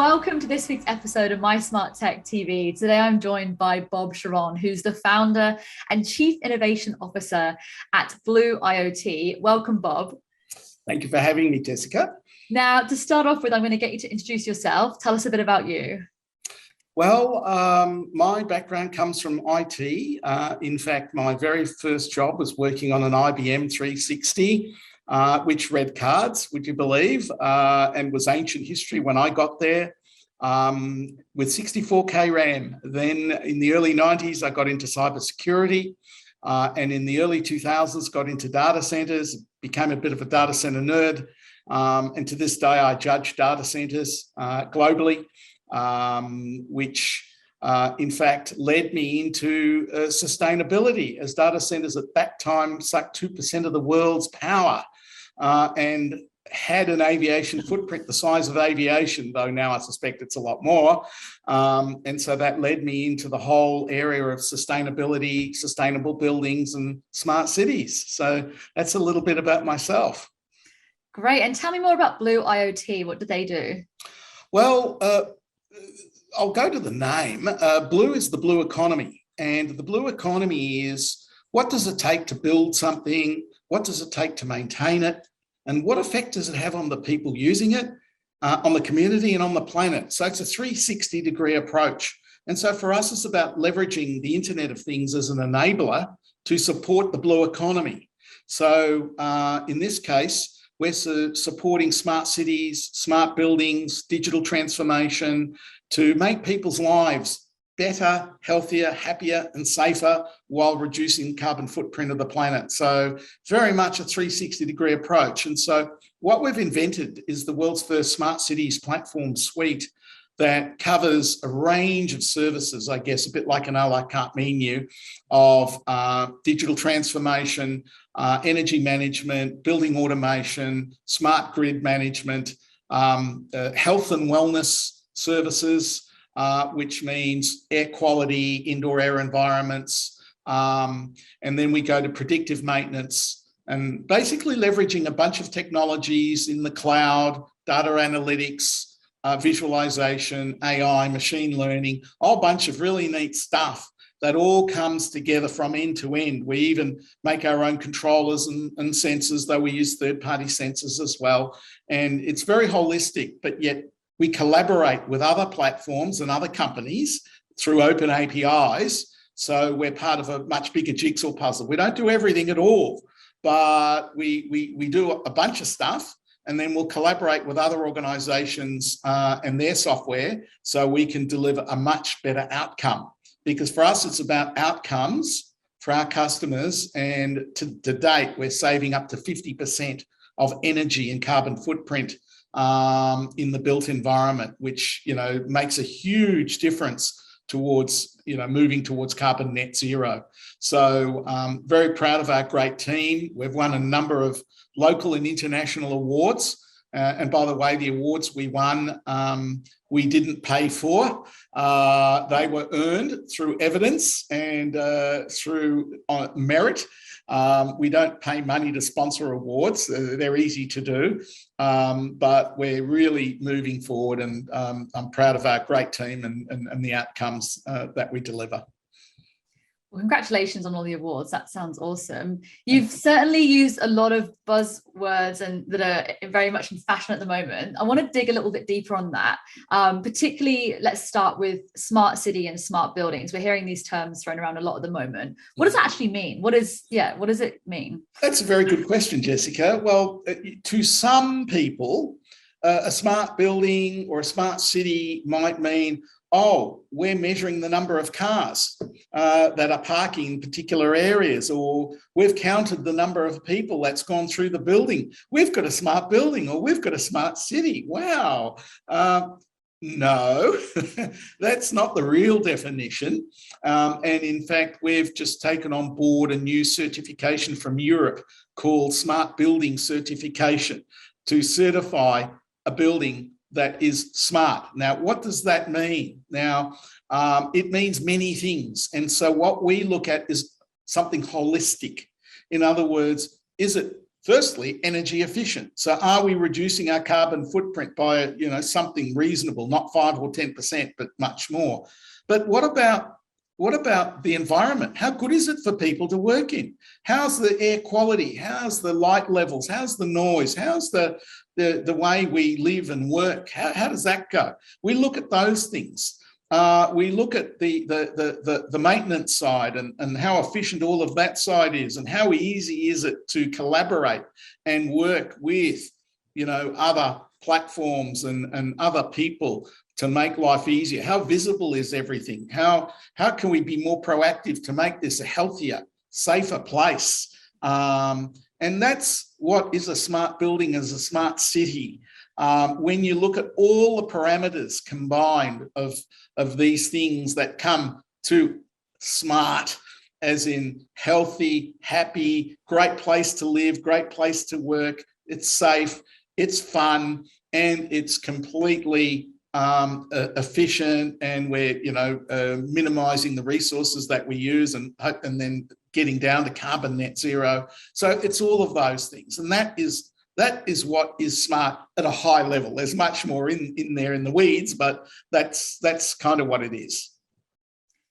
welcome to this week's episode of My Smart Tech TV. Today I'm joined by Bob Sharon, who's the founder and Chief Innovation Officer at Blue IoT. Welcome, Bob. Thank you for having me, Jessica. Now, to start off with, I'm going to get you to introduce yourself. Tell us a bit about you. Well, my background comes from IT. In fact, my very first job was working on an IBM 360, which read cards, would you believe, and was ancient history when I got there, with 64K RAM. Then in the early 90s, I got into cybersecurity, and in the early 2000s, got into data centers, became a bit of a data center nerd, and to this day, I judge data centers globally, which in fact led me into sustainability, as data centers at that time sucked 2% of the world's power and had an aviation footprint the size of aviation, though now I suspect it's a lot more. And so that led me into the whole area of sustainability, sustainable buildings and smart cities. So that's a little bit about myself. Great. And tell me more about Blue IoT. What do they do? Well, I'll go to the name. Blue is the blue economy. And the blue economy is, what does it take to build something? What does it take to maintain it? And what effect does it have on the people using it, on the community and on the planet? So it's a 360-degree approach. And so for us, it's about leveraging the Internet of Things as an enabler to support the blue economy. So in this case, we're supporting smart cities, smart buildings, digital transformation to make people's lives better, healthier, happier, and safer while reducing carbon footprint of the planet. So very much a 360-degree approach. And so what we've invented is the world's first smart cities platform suite that covers a range of services, I guess, a bit like an a la carte menu of digital transformation, energy management, building automation, smart grid management, health and wellness services, which means air quality, indoor air environments. And then we go to predictive maintenance and basically leveraging a bunch of technologies in the cloud, data analytics, visualization, AI, machine learning, a whole bunch of really neat stuff that all comes together from end to end. We even make our own controllers and sensors, though we use third-party sensors as well. And it's very holistic, but yet we collaborate with other platforms and other companies through open APIs. So we're part of a much bigger jigsaw puzzle. We don't do everything at all, but we do a bunch of stuff, and then we'll collaborate with other organizations and their software so we can deliver a much better outcome. Because for us, it's about outcomes for our customers. And to date, we're saving up to 50% of energy and carbon footprint in the built environment, which, makes a huge difference towards, moving towards carbon net zero. So very proud of our great team. We've won a number of local and international awards. And by the way, the awards we won, we didn't pay for. They were earned through evidence and through merit. We don't pay money to sponsor awards. They're easy to do, but we're really moving forward, and I'm proud of our great team and the outcomes that we deliver. Well, congratulations on all the awards. That sounds awesome. You've certainly used a lot of buzzwords and that are very much in fashion at the moment. I want to dig a little bit deeper on that. Particularly, let's start with smart city and smart buildings. We're hearing these terms thrown around a lot at the moment. What does that actually mean? What does it mean? That's a very good question, Jessica. Well, to some people, a smart building or a smart city might mean, oh, we're measuring the number of cars that are parking in particular areas, or we've counted the number of people that's gone through the building. We've got a smart building, or we've got a smart city. Wow. No, that's not the real definition. And in fact, we've just taken on board a new certification from Europe called Smart Building Certification to certify a building that is smart. Now, what does that mean? Now, it means many things. And so what we look at is something holistic. In other words, is it firstly, energy efficient. So are we reducing our carbon footprint by, something reasonable, not 5 or 10%, but much more? But what about the environment? How good is it for people to work in? How's the air quality? How's the light levels? How's the noise? How's the way we live and work? How does that go? We look at those things. We look at the maintenance side and how efficient all of that side is, and how easy is it to collaborate and work with, other platforms and other people to make life easier. How visible is everything? How can we be more proactive to make this a healthier, safer place? And that's what is a smart building, as a smart city. When you look at all the parameters combined of these things that come to smart, as in healthy, happy, great place to live, great place to work, it's safe, it's fun, and it's completely efficient, and we're minimizing the resources that we use, and then getting down to carbon net zero. So it's all of those things, and that is what is smart at a high level. There's much more in there in the weeds, but that's kind of what it is.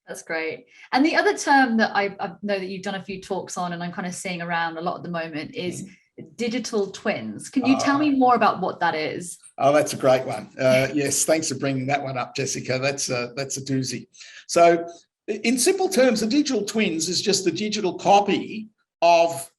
That's great. And the other term that I know that you've done a few talks on, and I'm kind of seeing around a lot at the moment, is digital twins. Can you tell me more about what that is? Oh, that's a great one. Yes, thanks for bringing that one up, Jessica. That's a doozy. So in simple terms, the digital twins is just a digital copy of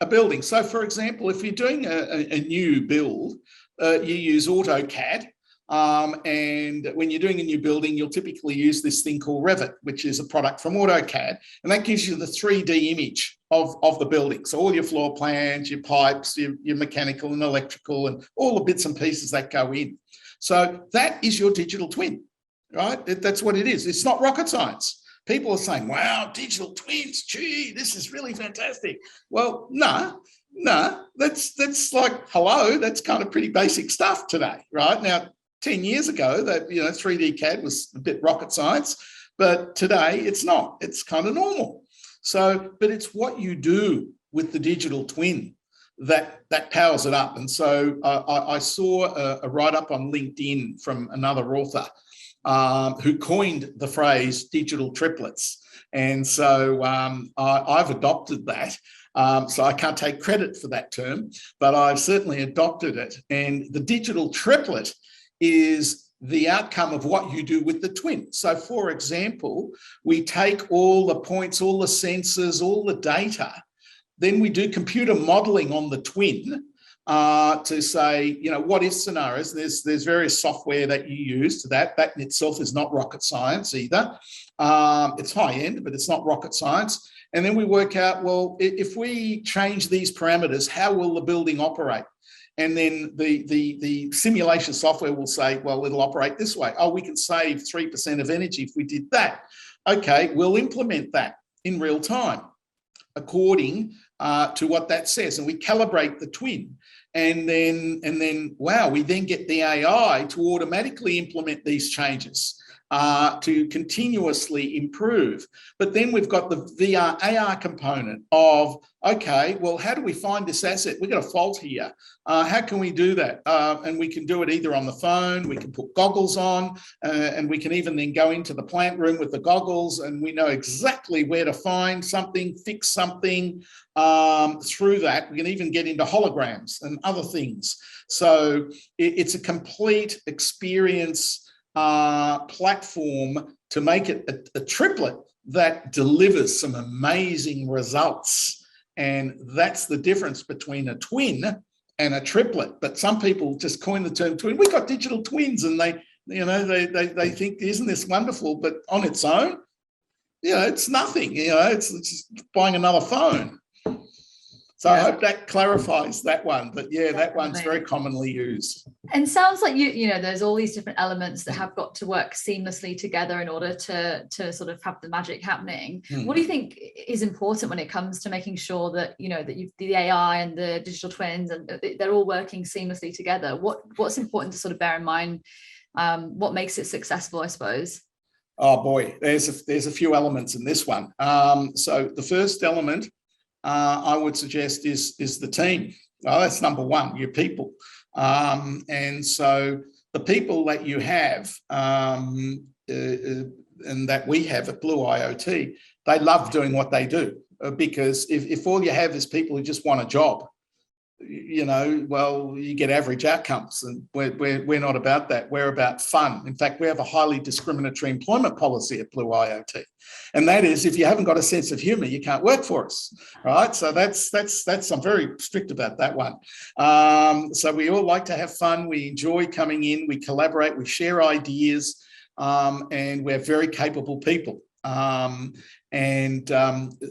a building. So for example, if you're doing a new build, you use AutoCAD. And when you're doing a new building, you'll typically use this thing called Revit, which is a product from AutoCAD. And that gives you the 3D image of the building. So all your floor plans, your pipes, your mechanical and electrical, and all the bits and pieces that go in. So that is your digital twin, right? That's what it is. It's not rocket science. People are saying, wow, digital twins, gee, this is really fantastic. Well, no, that's like, hello, that's kind of pretty basic stuff today, right? Now, 10 years ago, that 3D CAD was a bit rocket science, but today it's not. It's kind of normal. So, but it's what you do with the digital twin that powers it up. And so I saw a write-up on LinkedIn from another author who coined the phrase digital triplets. And so I've adopted that. So I can't take credit for that term, but I've certainly adopted it. And the digital triplet is the outcome of what you do with the twin. So for example, we take all the points, all the sensors, all the data, then we do computer modeling on the twin to say, what if scenarios. There's various software that you use to that. That in itself is not rocket science either. It's high end, but it's not rocket science. And then we work out, well, if we change these parameters, how will the building operate? And then the simulation software will say, well, it'll operate this way. Oh, we can save 3% of energy if we did that. Okay, we'll implement that in real time according to what that says. And we calibrate the twin. And then, wow, we then get the AI to automatically implement these changes to continuously improve. But then we've got the VR-AR component of, okay, well, how do we find this asset? We've got a fault here. How can we do that? And we can do it either on the phone, we can put goggles on, and we can even then go into the plant room with the goggles, and we know exactly where to find something, fix something through that. We can even get into holograms and other things. So it's a complete experience platform to make it a triplet that delivers some amazing results. And that's the difference between a twin and a triplet. But some people just coin the term twin. We got digital twins, and they think, isn't this wonderful? But on its own, it's nothing. It's just buying another phone. So yeah. I hope that clarifies that one. But yeah, that one's very commonly used. And sounds like there's all these different elements that have got to work seamlessly together in order to sort of have the magic happening. What do you think is important when it comes to making sure that that the AI and the digital twins and they're all working seamlessly together? What's important to sort of bear in mind? What makes it successful, I suppose? Oh boy, there's a few elements in this one. So the first element I would suggest is the team. Well, that's number one, your people. And so the people that you have and that we have at Blue IoT, they love doing what they do, because if all you have is people who just want a job, well, you get average outcomes, and we're not about that. We're about fun. In fact, we have a highly discriminatory employment policy at Blue IoT, and that is, if you haven't got a sense of humour, you can't work for us, right? So that's I'm very strict about that one. So we all like to have fun. We enjoy coming in. We collaborate. We share ideas, and we're very capable people.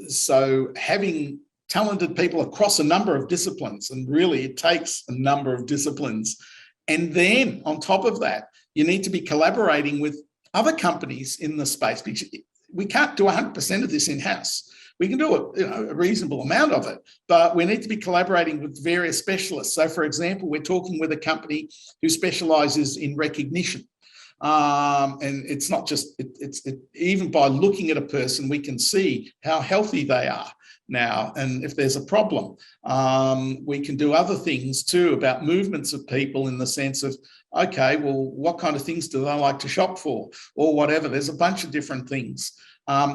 So having talented people across a number of disciplines, and really it takes a number of disciplines. And then on top of that, you need to be collaborating with other companies in the space, because we can't do 100% of this in-house. We can do a reasonable amount of it, but we need to be collaborating with various specialists. So for example, we're talking with a company who specializes in recognition. And it's not just, even by looking at a person, we can see how healthy they are now, and if there's a problem. We can do other things too about movements of people, in the sense of, okay, well, what kind of things do they like to shop for, or whatever. There's a bunch of different things.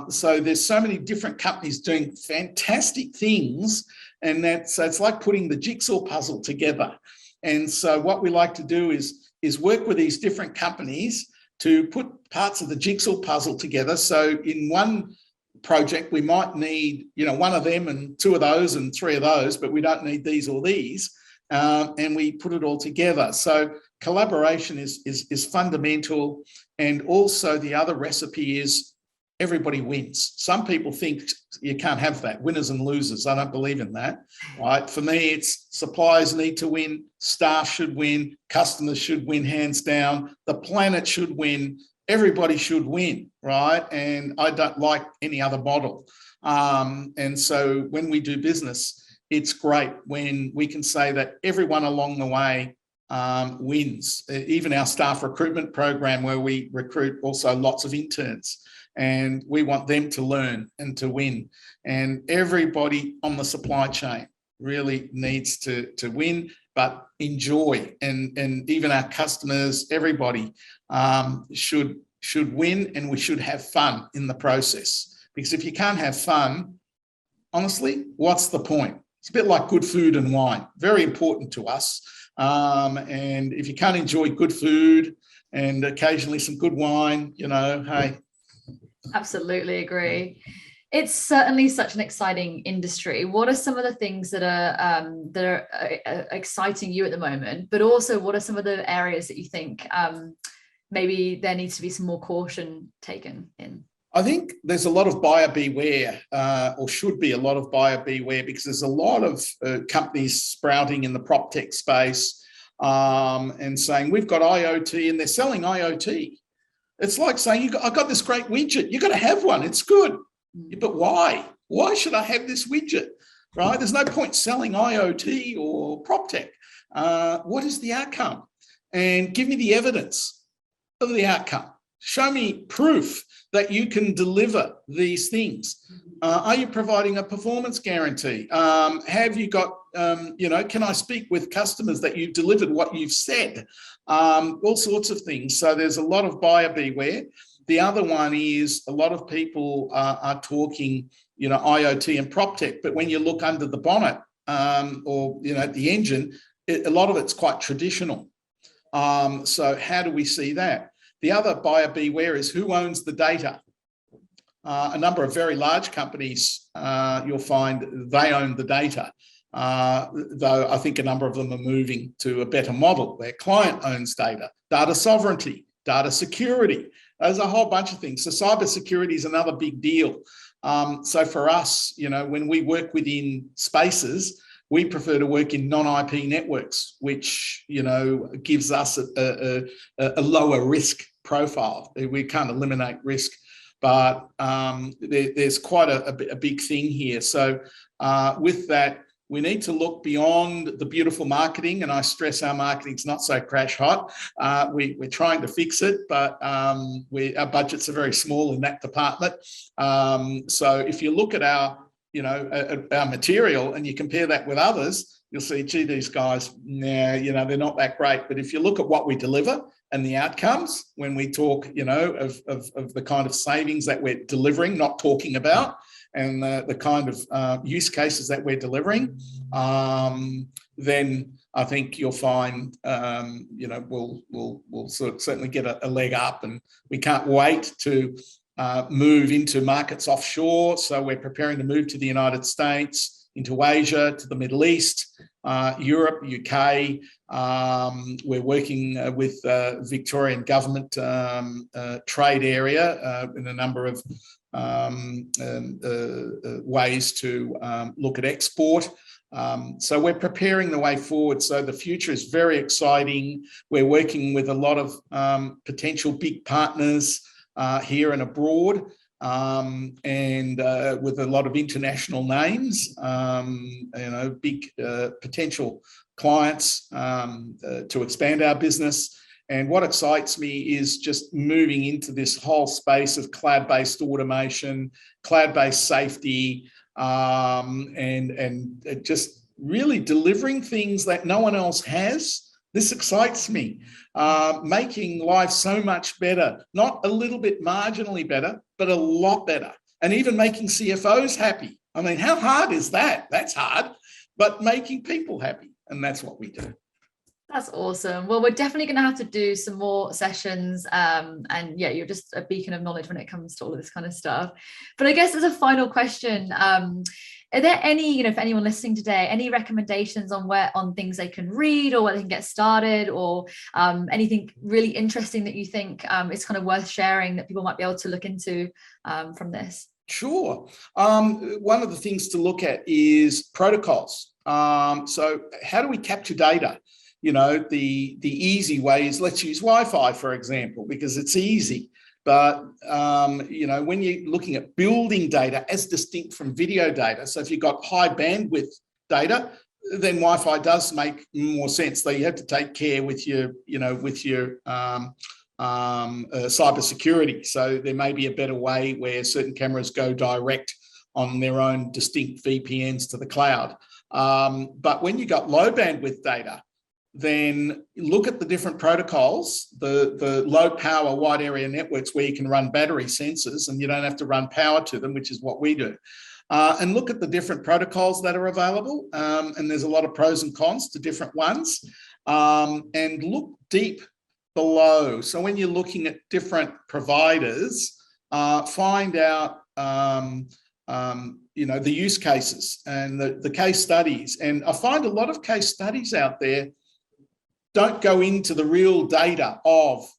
So there's so many different companies doing fantastic things, and so it's like putting the jigsaw puzzle together. And so what we like to do is work with these different companies to put parts of the jigsaw puzzle together. So in one project, we might need, one of them and two of those and three of those, but we don't need these or these, and we put it all together. So collaboration is fundamental. And also the other recipe is everybody wins. Some people think you can't have that, winners and losers. I don't believe in that, right? For me, it's suppliers need to win, staff should win, customers should win hands down, the planet should win, everybody should win, right? And I don't like any other model. And so when we do business, it's great when we can say that everyone along the way wins. Even our staff recruitment program, where we recruit also lots of interns, and we want them to learn and to win. And everybody on the supply chain really needs to win, but enjoy. And even our customers, everybody should win, and we should have fun in the process. Because if you can't have fun, honestly, what's the point? It's a bit like good food and wine, very important to us. And if you can't enjoy good food and occasionally some good wine, hey. Absolutely agree. It's certainly such an exciting industry. What are some of the things that are exciting you at the moment, but also what are some of the areas that you think maybe there needs to be some more caution taken in? I think there's a lot of buyer beware, or should be a lot of buyer beware, because there's a lot of companies sprouting in the prop tech space and saying, we've got IoT, and they're selling IoT. It's like saying, I got this great widget, you got to have one, it's good. But why? Why should I have this widget, right? There's no point selling IoT or prop tech. What is the outcome? And give me the evidence of the outcome. Show me proof that you can deliver these things. Are you providing a performance guarantee? Have you got, can I speak with customers that you've delivered what you've said? All sorts of things. So there's a lot of buyer beware. The other one is a lot of people are talking, IoT and prop tech, but when you look under the bonnet or, the engine, a lot of it's quite traditional. So how do we see that? The other buyer beware is who owns the data. A number of very large companies, you'll find they own the data, though I think a number of them are moving to a better model where client owns data, data sovereignty, data security. There's a whole bunch of things. So cybersecurity is another big deal. So for us, when we work within spaces, we prefer to work in non-IP networks, which, gives us a lower risk profile. We can't eliminate risk, but there's quite a big thing here. So with that, we need to look beyond the beautiful marketing, and I stress our marketing's not so crash hot. We're trying to fix it, but our budgets are very small in that department. So if you look at our our material, and you compare that with others, you'll see, gee, these guys, nah, they're not that great. But if you look at what we deliver and the outcomes, when we talk, of the kind of savings that we're delivering, not talking about, and the kind of use cases that we're delivering, then I think you'll find, we'll certainly get a leg up, and we can't wait to move into markets offshore. So we're preparing to move to the United States, into Asia, to the Middle East, Europe, UK. We're working with Victorian government trade area in a number of ways to look at export. So we're preparing the way forward. So the future is very exciting. We're working with a lot of potential big partners here and abroad, and with a lot of international names, big potential clients to expand our business. And what excites me is just moving into this whole space of cloud-based automation, cloud-based safety, and just really delivering things that no one else has. This excites me, making life so much better, not a little bit marginally better, but a lot better, and even making CFOs happy. I mean, how hard is that? That's hard, but making people happy, and that's what we do. That's awesome. Well, we're definitely going to have to do some more sessions. And yeah, you're just a beacon of knowledge when it comes to all of this kind of stuff. But I guess as a final question, are there any, for anyone listening today, any recommendations on things they can read, or where they can get started, or anything really interesting that you think is kind of worth sharing that people might be able to look into from this? Sure. One of the things to look at is protocols. So how do we capture data? The easy way is, let's use Wi-Fi, for example, because it's easy. But, when you're looking at building data as distinct from video data, so if you've got high bandwidth data, then Wi-Fi does make more sense. Though you have to take care with your cybersecurity. So there may be a better way where certain cameras go direct on their own distinct VPNs to the cloud. But when you got low bandwidth data, then look at the different protocols, the low power wide area networks where you can run battery sensors and you don't have to run power to them, which is what we do. And look at the different protocols that are available. And there's a lot of pros and cons to different ones. And look deep below. So when you're looking at different providers, find out the use cases and the case studies. And I find a lot of case studies out there don't go into the real data of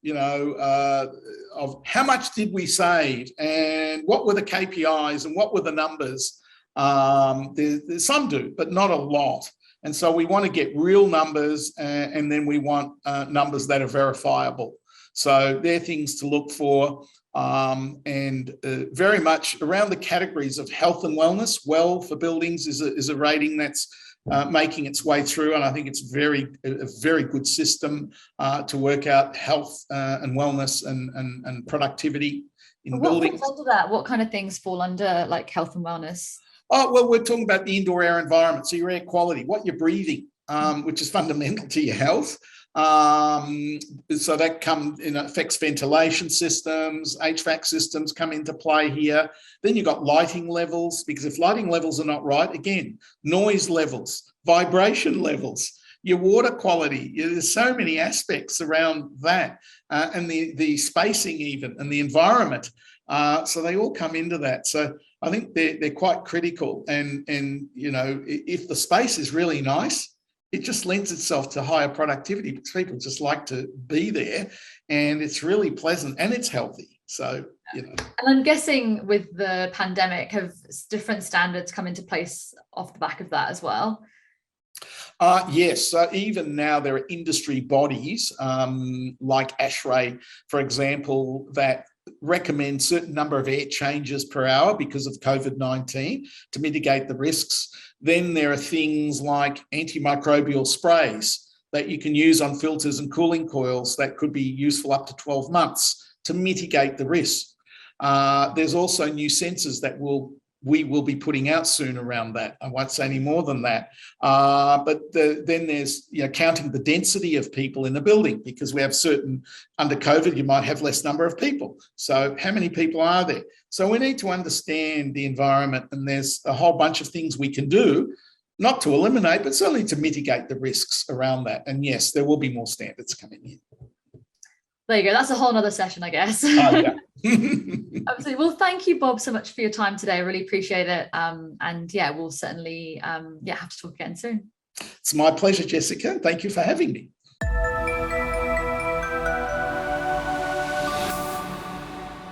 how much did we save and what were the KPIs and what were the numbers. There's some do, but not a lot. And so we want to get real numbers, and then we want numbers that are verifiable. So they're things to look for, and very much around the categories of health and wellness. Well for buildings is a rating that's making its way through, and I think it's a very good system to work out health and wellness and productivity in buildings. What falls under that? What kind of things fall under like health and wellness? Oh, well, we're talking about the indoor air environment, so your air quality, what you're breathing, which is fundamental to your health. So that affects ventilation systems, HVAC systems come into play here. Then you've got lighting levels, because if lighting levels are not right, again, noise levels, vibration levels, your water quality, there's so many aspects around that, and the spacing even, and the environment. So they all come into that. So I think they're quite critical. And if the space is really nice, it just lends itself to higher productivity because people just like to be there, and it's really pleasant and it's healthy. So, And I'm guessing with the pandemic, have different standards come into place off the back of that as well? Yes. So even now there are industry bodies like ASHRAE, for example, that recommend certain number of air changes per hour because of COVID-19 to mitigate the risks. Then there are things like antimicrobial sprays that you can use on filters and cooling coils that could be useful up to 12 months to mitigate the risk. There's also new sensors that will we will be putting out soon around that. I won't say any more than that. Then there's, counting the density of people in a building, because we have certain, under COVID, you might have less number of people. So how many people are there? So we need to understand the environment, and there's a whole bunch of things we can do, not to eliminate, but certainly to mitigate the risks around that. And yes, there will be more standards coming in. There you go. That's a whole nother session, I guess. Oh, yeah. Absolutely. Well, thank you, Bob, so much for your time today. I really appreciate it. And yeah, we'll certainly have to talk again soon. It's my pleasure, Jessica. Thank you for having me.